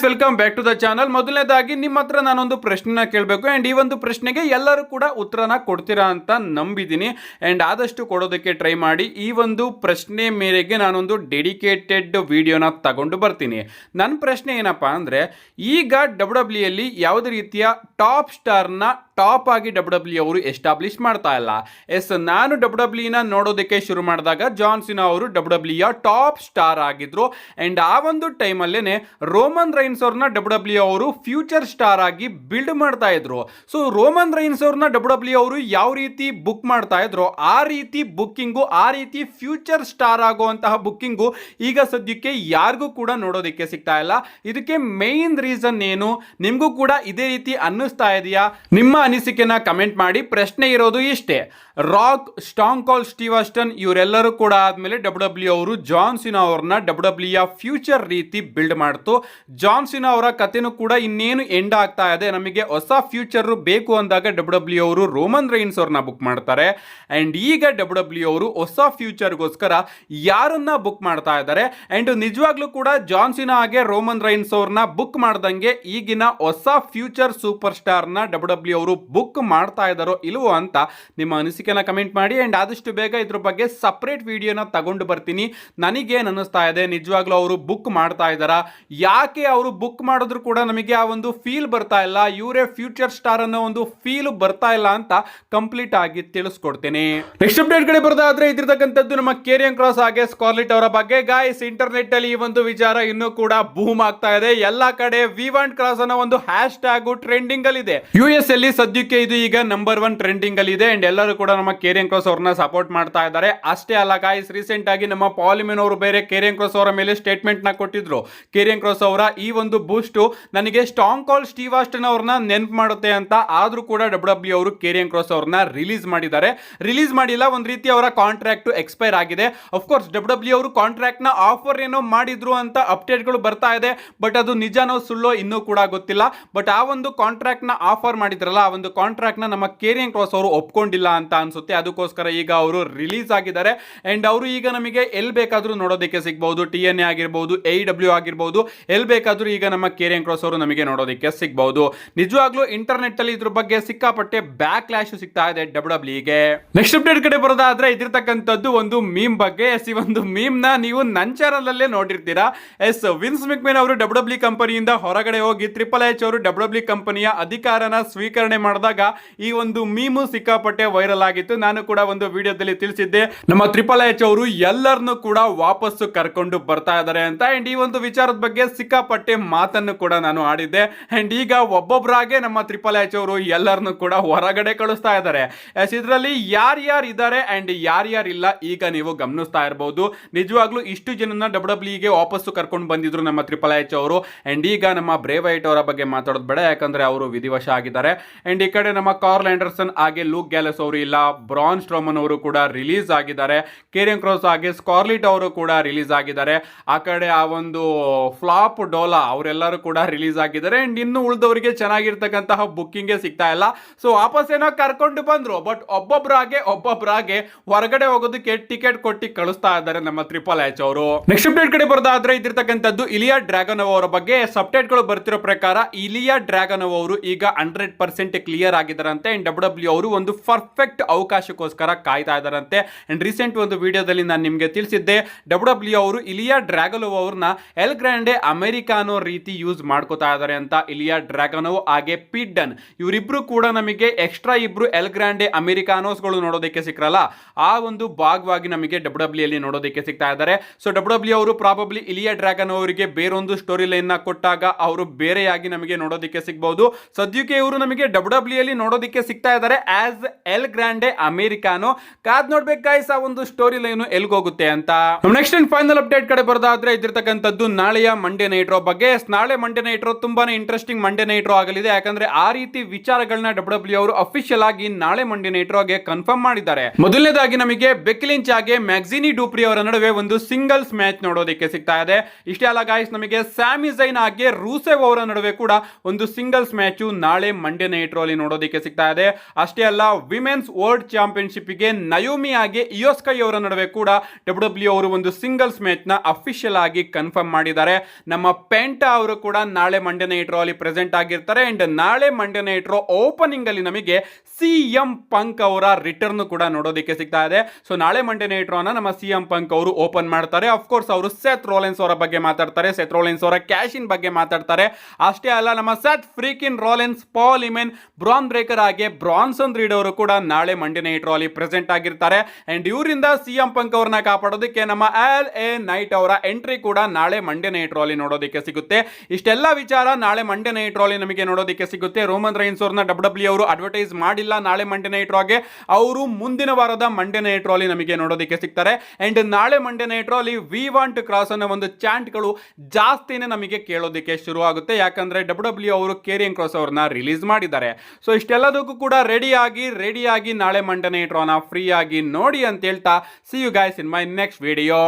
Welcome back to the channel. ಮೊದಲನೇದಾಗಿ ನಿಮ್ಮ ಹತ್ರ ನಾನೊಂದು ಪ್ರಶ್ನೆನ ಕೇಳಬೇಕು ಅಂಡ್ ಈ ಒಂದು ಪ್ರಶ್ನೆಗೆ ಎಲ್ಲರೂ ಕೂಡ ಉತ್ತರನ ಕೊಡ್ತೀರಾ ಅಂತ ನಂಬಿದ್ದೀನಿ ಅಂಡ್ ಆದಷ್ಟು ಕೊಡೋದಕ್ಕೆ ಟ್ರೈ ಮಾಡಿ. ಈ ಒಂದು ಪ್ರಶ್ನೆ ಮೇರೆಗೆ ನಾನೊಂದು ಡೆಡಿಕೇಟೆಡ್ ವಿಡಿಯೋನ ತಗೊಂಡು ಬರ್ತೀನಿ. ನನ್ನ ಪ್ರಶ್ನೆ ಏನಪ್ಪಾ ಅಂದ್ರೆ, ಈಗ ಡಬ್ಲ್ಯೂ ಅಲ್ಲಿ ಯಾವುದೇ ರೀತಿಯ ಟಾಪ್ ಸ್ಟಾರ್ನ ಟಾಪ್ ಆಗಿ ಡಬ್ಲ್ಯೂ ಅವರು ಎಸ್ಟಾಬ್ಲಿಷ್ ಮಾಡ್ತಾ ಇಲ್ಲ. ನಾನು ಡಬ್ಲ್ಯೂನ ನೋಡೋದಕ್ಕೆ ಶುರು ಮಾಡಿದಾಗ ಜಾನ್ ಸಿನಾ ಅವರು ಡಬ್ಲ್ಯೂ ಟಾಪ್ ಸ್ಟಾರ್ ಆಗಿದ್ರು ಅಂಡ್ ಆ ಒಂದು ಟೈಮಲ್ಲೇನೆ ರೋಮನ್ ರೈನ್ಸ್ ಅವ್ರನ್ನ ಡಬ್ಲ್ಯೂ ಅವರು ಫ್ಯೂಚರ್ ಸ್ಟಾರ್ ಆಗಿ ಬಿಲ್ಡ್ ಮಾಡ್ತಾ ಇದ್ರು. ಸೊ ರೋಮನ್ ರೈನ್ಸ್ ಅವ್ರನ್ನ ಡಬ್ಲ್ಯೂ ಅವರು ಯಾವ ರೀತಿ ಬುಕ್ ಮಾಡ್ತಾ ಇದ್ರು ಆ ರೀತಿ ಬುಕ್ಕಿಂಗು, ಆ ರೀತಿ ಫ್ಯೂಚರ್ ಸ್ಟಾರ್ ಆಗುವಂತಹ ಬುಕ್ಕಿಂಗು ಈಗ ಸದ್ಯಕ್ಕೆ ಯಾರಿಗೂ ಕೂಡ ನೋಡೋದಕ್ಕೆ ಸಿಗ್ತಾ ಇಲ್ಲ. ಇದಕ್ಕೆ ಮೇನ್ ರೀಸನ್ ಏನು? ನಿಮಗೂ ಕೂಡ ಇದೇ ರೀತಿ ಅನ್ನಿಸ್ತಾ ಇದೆಯಾ? ನಿಮ್ಮ ಅನಿಸಿಕೆನ ಕಮೆಂಟ್ ಮಾಡಿ. ಪ್ರಶ್ನೆ ಇರೋದು ಇಷ್ಟೇ, ರಾಕ್, ಸ್ಟಾಂಗ್ ಕಾಲ್, ಸ್ಟೀವ್ ಆಸ್ಟನ್ ಇವರೆಲ್ಲರೂ ಕೂಡ ಆದ್ಮೇಲೆ ಡಬ್ಲ್ಯೂ ಅವರು ಜಾನ್ ಸಿನಾ ಅವ್ರನ್ನ ಡಬ್ಲ್ಯೂ ಫ್ಯೂಚರ್ ರೀತಿ ಬಿಲ್ಡ್ ಮಾಡ್ತು. ಜಾನ್ ಸಿನಾ ಅವರ ಕಥೆನೂ ಕೂಡ ಇನ್ನೇನು ಎಂಡ್ ಆಗ್ತಾ ಇದೆ, ನಮಗೆ ಹೊಸ ಫ್ಯೂಚರ್ ಬೇಕು ಅಂದಾಗ ಡಬ್ಲ್ಯೂ ಅವರು ರೋಮನ್ ರೈನ್ಸ್ ಅವ್ರನ್ನ ಬುಕ್ ಮಾಡ್ತಾರೆ ಅಂಡ್ ಈಗ ಡಬ್ಲ್ಯೂ ಅವರು ಹೊಸ ಫ್ಯೂಚರ್ಗೋಸ್ಕರ ಯಾರನ್ನ ಬುಕ್ ಮಾಡ್ತಾ ಇದ್ದಾರೆ ಅಂಡ್ ನಿಜವಾಗ್ಲೂ ಕೂಡ ಜಾನ್ ಸಿನಾ ಹಾಗೆ ರೋಮನ್ ರೈನ್ಸ್ ಅವ್ರನ್ನ ಬುಕ್ ಮಾಡ್ದಂಗೆ ಈಗಿನ ಹೊಸ ಫ್ಯೂಚರ್ ಸೂಪರ್ ಸ್ಟಾರ್ನ ಡಬ್ಲ್ಯೂ ಅವರು ಬುಕ್ ಮಾಡ್ತಾ ಇದ್ದಾರೋ ಇಲ್ವೋ ಅಂತ ನಿಮ್ಮ ಅನಿಸಿಕೆನ ಕಮೆಂಟ್ ಮಾಡಿ ಅಂಡ್ ಆದಷ್ಟು ಬೇಗ ಇದ್ರ ಬಗ್ಗೆ ಸಪರೇಟ್ ವಿಡಿಯೋನ ತಗೊಂಡು ಬರ್ತೀನಿ. ನನಗೇನು ಅನ್ನಿಸ್ತಾ ಇದೆ, ನಿಜವಾಗ್ಲೂ ಅವರು ಬುಕ್ ಮಾಡ್ತಾ ಇದ್ದಾರಾ, ಯಾಕೆ ಅವರು ಬುಕ್ ಮಾಡಿದ್ರು ಕೂಡ ನಮಗೆ ಆ ಒಂದು ಫೀಲ್ ಬರ್ತಾ ಇಲ್ಲ, ಇವರೇ ಫ್ಯೂಚರ್ ಸ್ಟಾರ್ ಅನ್ನೋ ಒಂದು ಫೀಲ್ ಬರ್ತಾ ಇಲ್ಲ ಅಂತ ಕಂಪ್ಲೀಟ್ ಆಗಿ ತಿಳಿಸ್ಕೊಡ್ತೇನೆ. ನೆಕ್ಸ್ಟ್ ಅಪ್ಡೇಟ್ ಕಡೆ ಬರೋದಾದ್ರೆ ಇದ್ರತಕ್ಕಂಥದ್ದು ನಮ್ಮ ಕೇರಿಯನ್ ಕ್ರಾಸ್ ಹಾಗೆ ಸ್ಕಾರ್ಲೆಟ್ ಅವರ ಬಗ್ಗೆ. ಗಾಯ್ಸ್, ಇಂಟರ್ನೆಟ್ ಅಲ್ಲಿ ಈ ಒಂದು ವಿಚಾರ ಇನ್ನೂ ಕೂಡ ಬೂಮ್ ಆಗ್ತಾ ಇದೆ. ಎಲ್ಲಾ ಕಡೆ ವಿ ವಾಂಟ್ ಕ್ರಾಸ್ ಅನ್ನೋ ಒಂದು ಹ್ಯಾಶ್ ಟ್ಯಾಗ್ ಟ್ರೆಂಡಿಂಗ್ ಅಲ್ಲಿ ಇದೆ. US ಅಲ್ಲಿ ಸದ್ಯಕ್ಕೆ ಇದು ಈಗ ನಂಬರ್ 1 ಟ್ರೆಂಡಿಂಗ್ ಅಲ್ಲಿ ಇದೆ ಅಂಡ್ ಎಲ್ಲರೂ ಕೂಡ ನಮ್ಮ ಕೇರಿಯನ್ ಕ್ರಾಸ್ ಅವ್ರನ್ನ ಸಪೋರ್ಟ್ ಮಾಡ್ತಾ ಇದ್ದಾರೆ. ಅಷ್ಟೇ ಅಲ್ಲ ಗಾಯ್ಸ್, ರೀಸೆಂಟ್ ಆಗಿ ನಮ್ಮ ಪಾಲಿಮೆನ್ ಅವರು ಬೇರೆ ಕೇರಿಯನ್ ಕ್ರಾಸ್ ಅವರ ಮೇಲೆ ಸ್ಟೇಟ್ಮೆಂಟ್ ನ ಕೊಟ್ಟಿದ್ರು. ಕೇರಿಯನ್ ಕ್ರಾಸ್ ಅವರ ಈ ಒಂದು ಬೂಸ್ಟ್ ನನಗೆ ಸ್ಟಾಂಗ್ ಕಾಲ್ ಸ್ಟೀವ್ ಆಸ್ಟನ್ ಅವ್ರನ್ನ ನೆನಪು ಮಾಡುತ್ತೆ ಅಂತ. ಆದ್ರೂ ಕೂಡ ಡಬ್ಲ್ಯೂ ಅವರು ಕೇರಿಯನ್ ಕ್ರಾಸ್ ಅವ್ರನ್ನ ರಿಲೀಸ್ ಮಾಡಿದ್ದಾರೆ. ರಿಲೀಸ್ ಮಾಡಿಲ್ಲ, ಒಂದ್ ರೀತಿ ಅವರ ಕಾಂಟ್ರಾಕ್ಟ್ ಎಕ್ಸ್ಪೈರ್ ಆಗಿದೆ. ಅಫ್ಕೋರ್ಸ್ ಡಬ್ಲ್ಯೂ ಅವರು ಕಾಂಟ್ರಾಕ್ಟ್ ನ ಆಫರ್ ಏನೋ ಮಾಡಿದ್ರು ಅಂತ ಅಪ್ಡೇಟ್ ಗಳು ಬರ್ತಾ ಇದೆ, ಬಟ್ ಅದು ನಿಜನೋ ಸುಳ್ಳೋ ಇನ್ನೂ ಕೂಡ ಗೊತ್ತಿಲ್ಲ. ಬಟ್ ಆ ಒಂದು ಕಾಂಟ್ರಾಕ್ಟ್ ನ ಆಫರ್ ಮಾಡಿದ್ರಲ್ಲ, ಆ ಒಂದು ಕಾಂಟ್ರಾಕ್ಟ್ ನ ನಮ್ಮ ಕೇರಿಯನ್ ಕ್ರಾಸ್ ಅವರು ಒಪ್ಕೊಂಡಿಲ್ಲ ಅಂತ ಅನ್ಸುತ್ತೆ. ಅದಕ್ಕೋಸ್ಕರ ಈಗ ಅವರು ರಿಲೀಸ್ ಆಗಿದ್ದಾರೆ ಅಂಡ್ ಅವರು ಈಗ ನಮಗೆ ಎಲ್ಲಿ ಬೇಕಾದ್ರೂ ನೋಡೋದಕ್ಕೆ ಸಿಗಬಹುದು. TNA ಆಗಿರಬಹುದು, AEW ಆಗಿರಬಹುದು, ಎಲ್ಲಿ ಬೇಕಾದ್ರೂ ಈಗ ನಮ್ಮ ಕೇರಿಯನ್ ಕ್ರಾಸ್ ಅವರು ನಮಗೆ ನೋಡೋದಕ್ಕೆ ಸಿಗಬಹುದು. ನಿಜವಾಗ್ಲೂ ಇಂಟರ್ನೆಟ್ ಅಲ್ಲಿ ಇದ್ರ ಬಗ್ಗೆ ಸಿಕ್ಕಾಪಟ್ಟೆ ಬ್ಯಾಕ್ ಲ್ಯಾಶ್ ಸಿಗ್ತಾ ಇದೆ ಡಬ್ಲ್ಯೂಗೆ. ನೆಕ್ಸ್ಟ್ ಅಪ್ಡೇಟ್ ಕಡೆ ಬರೋದಾದ್ರೆ ಇದಿರ್ತಕ್ಕಂಥದ್ದು ಒಂದು ಮೀಮ್ ಬಗ್ಗೆ. ಈ ಒಂದು ಮೀಮ್ ನ ನೀವು ನನ್ನ ಚಾನಲ್ ಅಲ್ಲೇ ನೋಡಿರ್ತೀರಾ. ವಿನ್ಸ್ ಮೆಕ್ಮೆನ್ ಅವರು ಡಬ್ಲ್ಯೂ ಕಂಪನಿಯಿಂದ ಹೊರಗಡೆ ಹೋಗಿ ಟ್ರಿಪಲ್ ಎಚ್ ಅವರು ಡಬ್ಲ್ಯೂ ಕಂಪನಿಯ ಅಧಿಕಾರನ ಸ್ವೀಕರಣೆ ಮಾಡಿದಾಗ ಈ ಒಂದು ಮೀಮು ಸಿಕ್ಕಾಪಟ್ಟೆ ವೈರಲ್ ಆಗಿತ್ತು. ನಾನು ಕೂಡ ಒಂದು ವಿಡಿಯೋದಲ್ಲಿ ತಿಳಿಸಿದ್ದೆ, ನಮ್ಮ ಟ್ರಿಪಲ್ ಎಚ್ ಅವರು ಎಲ್ಲರನ್ನು ಕೂಡ ವಾಪಸ್ಸು ಕರ್ಕೊಂಡು ಬರ್ತಾ ಇದ್ದಾರೆ ಅಂತ. ಅಂಡ್ ಈ ಒಂದು ವಿಚಾರದ ಬಗ್ಗೆ ಸಿಕ್ಕಾಪಟ್ಟೆ ಮಾತನ್ನು ಕೂಡ ನಾನು ಆಡಿದ್ದೆ ಅಂಡ್ ಈಗ ಒಬ್ಬೊಬ್ಬರಾಗೆ ನಮ್ಮ ಟ್ರಿಪಲ್ ಎಚ್ ಅವರು ಎಲ್ಲರನ್ನು ಕೂಡ ಹೊರಗಡೆ ಕಳಿಸ್ತಾ ಇದ್ದಾರೆ. ಇದರಲ್ಲಿ ಯಾರ್ಯಾರು ಇದ್ದಾರೆ ಅಂಡ್ ಯಾರ್ಯಾರು ಇಲ್ಲ ಈಗ ನೀವು ಗಮನಿಸ್ತಾ ಇರಬಹುದು. ನಿಜವಾಗ್ಲೂ ಇಷ್ಟು ಜನನ ಡಬ್ಲ್ಯೂಗೆ ವಾಪಸ್ಸು ಕರ್ಕೊಂಡು ಬಂದಿದ್ರು ನಮ್ಮ ಟ್ರಿಪಲ್ ಎಚ್ ಅವರು ಅಂಡ್ ಈಗ ನಮ್ಮ ಬ್ರೇ ವೈಟ್ ಅವರ ಬಗ್ಗೆ ಮಾತಾಡೋದು ಬೇಡ, ಯಾಕಂದ್ರೆ ಅವರು ವಿಧಿವಶ ಆಗಿದ್ದಾರೆ. ಅಂಡ್ ಈ ಕಡೆ ನಮ್ಮ ಕಾರ್ಲ್ ಆಂಡರ್ಸನ್ ಹಾಗೆ ಲೂಕ್ ಗ್ಯಾಲಸ್ ಅವರು ಇಲ್ಲ, ಬ್ರಾನ್ ಸ್ಟ್ರೋಮನ್ ಅವರು ಕೂಡ ರಿಲೀಸ್ ಆಗಿದ್ದಾರೆ, ಕೇರಿಯನ್ ಕ್ರಾಸ್ ಹಾಗೆ ಸ್ಕಾರ್ಲೆಟ್ ಅವರು ಕೂಡ ರಿಲೀಸ್ ಆಗಿದ್ದಾರೆ. ಆ ಕಡೆ ಆ ಒಂದು ಫ್ಲಾಪ್ ಡೋಲಾ ಅವರೆಲ್ಲರೂ ಕೂಡ ರಿಲೀಸ್ ಆಗಿದ್ದಾರೆ ಅಂಡ್ ಇನ್ನು ಉಳಿದವರಿಗೆ ಚೆನ್ನಾಗಿರ್ತಕ್ಕಂತಹ ಬುಕ್ಕಿಂಗ್ ಸಿಗ್ತಾ ಇಲ್ಲ. ಸೊ ವಾಪಸ್ ಏನೋ ಕರ್ಕೊಂಡು ಬಂದ್ರು, ಬಟ್ ಒಬ್ಬೊಬ್ಬರಾಗೆ ಹೊರಗಡೆ ಹೋಗೋದಕ್ಕೆ ಟಿಕೆಟ್ ಕೊಟ್ಟು ಕಳಿಸ್ತಾ ಇದ್ದಾರೆ ನಮ್ಮ ಟ್ರಿಪಲ್ ಎಚ್ ಅವರು. ನೆಕ್ಸ್ಟ್ ಅಪ್ಡೇಟ್ ಕಡೆ ಬರೋದಾದ್ರೆ ಇದಿರ್ತಕ್ಕಂಥದ್ದು ಇಲಿಯಾ ಡ್ರ್ಯಾಗನೋವ್ ಅವರ ಬಗ್ಗೆ. ಸಬ್ಟೈಟ್ ಗಳು ಬರ್ತಿರೋ ಪ್ರಕಾರ ಇಲಿಯಾ ಡ್ರ್ಯಾಗನೋವ್ ಅವರು ಈಗ 100% ಕ್ಲಿಯರ್ ಆಗಿದ್ದಾರಂತೆ ಅಂಡ್ ಡಬ್ಲ್ಯೂ ಅವರು ಒಂದು ಪರ್ಫೆಕ್ಟ್ ಅವಕಾಶಕ್ಕೋಸ್ಕರ ಕಾಯ್ತಾ ಇದ್ದಾರಂತೆ. ಅಂಡ್ ರೀಸೆಂಟ್ ಒಂದು ವಿಡಿಯೋದಲ್ಲಿ ನಾನು ನಿಮಗೆ ತಿಳಿಸಿದ್ದೆ, ಡಬ್ಲ್ಯೂ ಅವರು ಇಲಿಯಾ ಡ್ರ್ಯಾಗನೋವ್ ಅವ್ರನ್ನ ಎಲ್ ಗ್ರಾಂಡೆ ಅಮೆರಿಕಾನೋ ರೀತಿ ಯೂಸ್ ಮಾಡ್ಕೋತಾ ಇದ್ದಾರೆ ಅಂತ. ಇಲಿಯಾ ಡ್ರ್ಯಾಗನೋವ್ ಹಾಗೆ ಪೀಟ್ ಡನ್ ಇವರಿಬ್ರು ಕೂಡ ನಮಗೆ ಎಕ್ಸ್ಟ್ರಾ ಇಬ್ರು ಎಲ್ ಗ್ರಾಂಡೆ ಅಮೆರಿಕಾನೋಸ್ ಗಳು ನೋಡೋದಕ್ಕೆ ಸಿಕ್ಕರಲ್ಲ, ಆ ಒಂದು ಭಾಗವಾಗಿ ನಮಗೆ ಡಬ್ಲ್ಯೂ ಅಲ್ಲಿ ನೋಡೋದಕ್ಕೆ ಸಿಗ್ತಾ ಇದ್ದಾರೆ. ಸೊ ಡಬ್ಲ್ಯೂ ಅವರು ಪ್ರಾಬಬ್ಲಿ ಇಲಿಯಾ ಡ್ರ್ಯಾಗನೋವ್ ಅವರಿಗೆ ಬೇರೊಂದು ಸ್ಟೋರಿ ಲೈನ್ ನ ಕೊಟ್ಟಾಗ ಅವರು ಬೇರೆಯಾಗಿ ನಮಗೆ ನೋಡೋದಕ್ಕೆ ಸಿಗಬಹುದು. ಸದ್ಯಕ್ಕೆ ಇವರು ನಮಗೆ ಡಬ್ಲ್ಯೂ ಅಲ್ಲಿ ನೋಡೋದಕ್ಕೆ ಸಿಗ್ತಾ ಇದ್ದಾರೆ ಆಸ್ ಎಲ್ ಗ್ರಾಂಡೆ ಅಮೆರಿಕಾನೋ. ಕಾದ್ ನೋಡ್ಬೇಕು ಗೈಸ್ ಆ ಒಂದು ಸ್ಟೋರಿ ಲೈನ್ ಎಲ್ಗೋಗುತ್ತೆ ಅಂತ. ನೆಕ್ಸ್ಟ್ ಅಂಡ್ ಫೈನಲ್ ಅಪ್ಡೇಟ್ ಕಡೆ ಬರೋದಾದ್ರೆ ಇದಿರ್ತಕ್ಕಂಥದ್ದು ನಾಳೆಯ ಮಂಡೇ ನೈಟ್ ರೋ ಬಗ್ಗೆ. ನಾಳೆ ಮಂಡೇ ನೈಟ್ ರೋ ತುಂಬಾನೇ ಇಂಟ್ರೆಸ್ಟಿಂಗ್ ಮಂಡೇ ನೈಟ್ ರೋ ಆಗಲಿದೆ, ಯಾಕಂದ್ರೆ ಆ ರೀತಿ ವಿಚಾರಗಳನ್ನ ಡಬ್ಲ್ಯೂ ಅವರು ಅಫಿಷಿಯಲ್ ಆಗಿ ನಾಳೆ ಮಂಡೇ ನೈಟ್ ರೋಗೆ ಕನ್ಫರ್ಮ್ ಮಾಡಿದ್ದಾರೆ. ಮೊದಲನೇದಾಗಿ ನಮಗೆ ಬೆಕ್ಕಿ ಲಿಂಚ್ ಹಾಗೆ ಮ್ಯಾಕ್ಸಿನಿ ಡೂಪ್ರಿ ಅವರ ನಡುವೆ ಒಂದು ಸಿಂಗಲ್ಸ್ ಮ್ಯಾಚ್ ನೋಡೋದಕ್ಕೆ ಸಿಗ್ತಾ ಇದೆ. ಇಷ್ಟೇ ಅಲ್ಲ ಗಾಯ್ಸ್, ನಮಗೆ ಸ್ಯಾಮಿ ಝೈನ್ ಹಾಗೆ ರೂಸೆವ್ ಅವರ ನಡುವೆ ಕೂಡ ಒಂದು ಸಿಂಗಲ್ಸ್ ಮ್ಯಾಚ್ ನಾಳೆ ಮಂಡೇ ನೈಟ್ ಅಲ್ಲಿ ನೋಡೋದಕ್ಕೆ ಸಿಗ್ತಾ ಇದೆ. ಅಷ್ಟೇ ಅಲ್ಲ, ವಿಮೆನ್ಸ್ ವರ್ಲ್ಡ್ ಚಾಂಪಿಯನ್ಶಿಪ್ಗೆ ನಯೋಮಿ ಆಗಿ ಇಯೋಸ್ಕೈ ಅವರ ನಡುವೆ ಕೂಡ ಡಬ್ಲ್ಯೂ ಅವರು ಒಂದು ಸಿಂಗಲ್ಸ್ ಮ್ಯಾಚ್ ನ ಅಫಿಷಿಯಲ್ ಆಗಿ ಕನ್ಫರ್ಮ್ ಮಾಡಿದ್ದಾರೆ. ನಮ್ಮ ಪೆಂಟಾ ಅವರು ಕೂಡ ನಾಳೆ ಮಂಡೇ ನೈಟ್ ರಾ ಅಲ್ಲಿ ಪ್ರೆಸೆಂಟ್ ಆಗಿರ್ತಾರೆ. ಅಂಡ್ ನಾಳೆ ಮಂಡೇ ನೈಟ್ ರಾ ಓಪನಿಂಗ್ ಅಲ್ಲಿ ನಮಗೆ CM ಪಂಕ್ ಅವರ ರಿಟರ್ನ್ ಕೂಡ ನೋಡೋದಕ್ಕೆ ಸಿಗ್ತಾ ಇದೆ. ಸೊ ನಾಳೆ ಮಂಡೇ ನೈಟ್ ರಾ ನಮ್ಮ CM ಪಂಕ್ ಅವರು ಓಪನ್ ಮಾಡ್ತಾರೆ. ಅಫ್ಕೋರ್ಸ್ ಅವರು ಸೆತ್ ರೋಲೆನ್ಸ್ ಅವರ ಬಗ್ಗೆ ಮಾತಾಡ್ತಾರೆ, ಸೆತ್ ರೋಲೆನ್ಸ್ ಅವರ ಕ್ಯಾಶ್ ಇನ್ ಬಗ್ಗೆ ಮಾತಾಡ್ತಾರೆ. ಅಷ್ಟೇ ಅಲ್ಲ, ನಮ್ಮ Seth freaking Rollins, Paul Heyman, Bron Breakker ಹಾಗೆ ಬ್ರಾನ್ಸನ್ ರೀಡ್ ಅವರು ಕೂಡ ನಾಳೆ ಮಂಡೇ ನೈಟ್ ರಾ ಅಲ್ಲಿ ಪ್ರೆಸೆಂಟ್ ಆಗಿರ್ತಾರೆ. ಅಂಡ್ ಇವರಿಂದ CM ಪಂಕ್ ಅವರನ್ನ ಕಾಪಾಡೋದಕ್ಕೆ ನಮ್ಮ LA ನೈಟ್ ಅವರ ಎಂಟ್ರಿ ಕೂಡ ನಾಳೆ ಮಂಡೇ ನೈಟ್ ರಾ ಅಲ್ಲಿ ನೋಡೋದಕ್ಕೆ ಸಿಗುತ್ತೆ. ಇಷ್ಟೆಲ್ಲ ವಿಚಾರ ನಾಳೆ ಮಂಡೇ ನೈಟ್ ರಾ ಅಲ್ಲಿ ನಮಗೆ ನೋಡೋದಕ್ಕೆ ಸಿಗುತ್ತೆ. ರೋಮನ್ ರೈನ್ಸ್ ಅವ್ರನ್ನ ಡಬ್ಲ್ಯೂ ಅವರು ಅಡ್ವರ್ಟೈಸ್ ಮಾಡಿಲ್ಲ ನಾಳೆ ಮಂಡೇ ನೈಟ್ ರಾಗೆ. ಅವರು ಮುಂದಿನ ವಾರದ ಮಂಡೇ ನೈಟ್ ರಾ ಅಲ್ಲಿ ನಮಗೆ ನೋಡೋದಕ್ಕೆ ಸಿಗ್ತಾರೆ. ಅಂಡ್ ನಾಳೆ ಮಂಡೇ ನೈಟ್ ರಾ ಅಲ್ಲಿ ವಿ ವಾಂಟ್ ಕ್ರಾಸ್ ಅನ್ನೋ ಒಂದು ಚಾಂಟ್ಗಳು ಜಾಸ್ತಿನೇ ನಮಗೆ ಕೇಳೋದಕ್ಕೆ ಶುರು ಆಗುತ್ತೆ. ಯಾಕಂದ್ರೆ ಡಬ್ಲ್ಯೂ ಅವರು ಕೇರಿಯನ್ ಕ್ರಾಸ್ ಅವ್ರನ್ನ ರಿಲೀಸ್ ಮಾಡಿದ್ದಾರೆ. ಸೊ ಇಷ್ಟೆಲ್ಲದಕ್ಕೂ ಕೂಡ ರೆಡಿಯಾಗಿ ನಾಳೆ ಮಂಡೇ ನೈಟ್ ರಾನ ಫ್ರೀ ಆಗಿ ನೋಡಿ ಅಂತ ಹೇಳ್ತಾ see you guys in my next video.